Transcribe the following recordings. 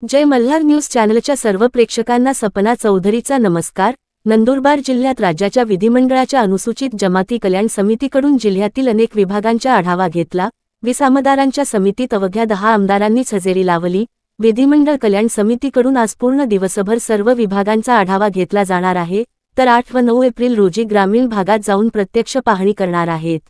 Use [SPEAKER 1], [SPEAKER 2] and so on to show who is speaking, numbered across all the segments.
[SPEAKER 1] जय Malhar news चॅनलच्या सर्व प्रेक्षकांना सपना चौधरीचा नमस्कार। नंदुरबार जिल्ह्यात राज्याच्या विधिमंडळाच्या अनुसूचित जमाती कल्याण समितीकडून जिल्ह्यातील अनेक विभागांचा आढावा घेतला। 20 आमदारांच्या समितीत अवघ्या 10 आमदारांनीच हजेरी लावली। विधिमंडळ कल्याण समितीकडून आज पूर्ण दिवसभर सर्व विभागांचा आढावा घेतला जाणार आहे, तर 8 व 9 एप्रिल रोजी ग्रामीण भागात जाऊन प्रत्यक्ष पाहणी करणार आहेत।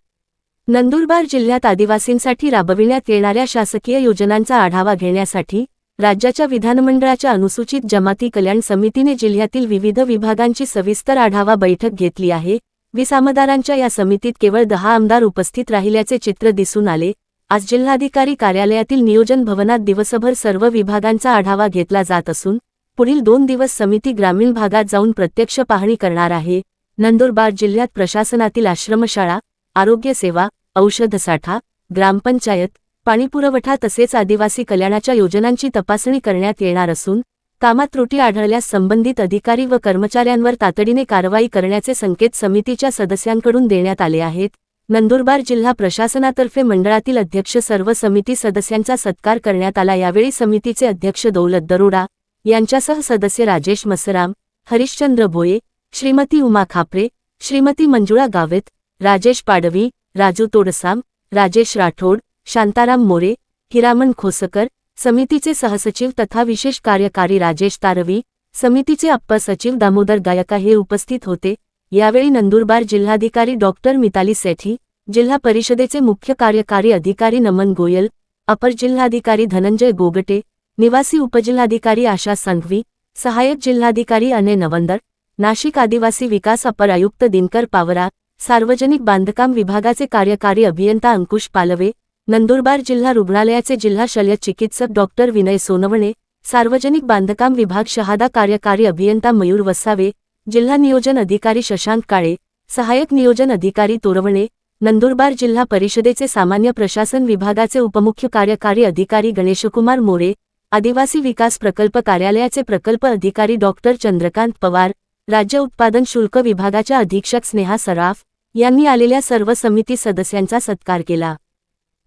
[SPEAKER 1] नंदुरबार जिल्ह्यात आदिवासींसाठी राबविण्यात येणाऱ्या शासकीय योजनांचा आढावा घेण्यासाठी राज्याच्या विधानमंडळाच्या अनुसूचित जमाती कल्याण समितीने जिल्ह्यातील विविध विभागांची सविस्तर आढावा बैठक घेतली आहे। 20 आमदारांच्या या समितीत केवळ 10 आमदार उपस्थित राहिल्याचे चित्र दिसून आले। आज जिल्हाधिकारी कार्यालयातील नियोजन भवनात दिवसभर सर्व विभागांचा आढावा घेतला जात असून पुढील 2 दिवस समिती ग्रामीण भागात जाऊन प्रत्यक्ष पाहणी करणार आहे। नंदुरबार जिल्ह्यात प्रशासनातील आश्रमशाळा, आरोग्य सेवा, औषधसाठा, ग्रामपंचायत, पाणीपुरवठा तसेच आदिवासी कल्याणाच्या योजनांची तपासणी करण्यात येणार असून कामात त्रुटी आढळल्यास संबंधित अधिकारी व कर्मचाऱ्यांवर तातडीने कारवाई करण्याचे संकेत समितीच्या सदस्यांकडून देण्यात आले आहेत। नंदुरबार जिल्हा प्रशासनातर्फे मंडळातील अध्यक्ष सर्व समिती सदस्यांचा सत्कार करण्यात आला। यावेळी समितीचे अध्यक्ष दौलत दरोडा यांच्यासह सदस्य राजेश मसराम, हरिश्चंद्र भोये, श्रीमती उमा खापरे, श्रीमती मंजुळा गावित, राजेश पाडवी, राजू तोडसाम, राजेश राठोड, शांताराम मोरे, हिरामन खोसकर, समितीचे सहसचिव तथा विशेष कार्यकारी राजेश तारवी, समितीचे अप्पर सचिव दामोदर गायका हे उपस्थित होते। यावेळी नंदुरबार जिल्हाधिकारी डॉक्टर मिताली सेठी, जिल्हा परिषदेचे मुख्य कार्यकारी अधिकारी नमन गोयल, अपर जिल्हाधिकारी धनंजय गोगटे, निवासी उपजिल्हाधिकारी आशा संघवी, सहायक जिल्हाधिकारी अने नवंदर, नाशिक आदिवासी विकास अपर आयुक्त दिनकर पावरा, सार्वजनिक बांधकाम विभागाचे कार्यकारी अभियंता अंकुश पालवे, नंदुरबार जिल्हा रुग्णालयाचे जिल्हा शल्य चिकित्सक डॉक्टर विनय सोनवणे, सार्वजनिक बांधकाम विभाग शहादा कार्यकारी अभियंता मयूर वसावे, जिल्हा नियोजन अधिकारी शशांक काळे, सहायक नियोजन अधिकारी तोरवणे, नंदुरबार जिल्हा परिषदेचे सामान्य प्रशासन विभागाचे उपमुख्य कार्यकारी अधिकारी गणेशकुमार मोरे, आदिवासी विकास प्रकल्प कार्यालयाचे प्रकल्प अधिकारी डॉक्टर चंद्रकांत पवार, राज्य उत्पादन शुल्क विभागाच्या अधीक्षक स्नेहा सराफ यांनी आलेल्या सर्व समिती सदस्यांचा सत्कार केला।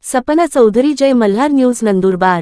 [SPEAKER 1] सपना चौधरी, जय मल्हार न्यूज, नंदुरबार।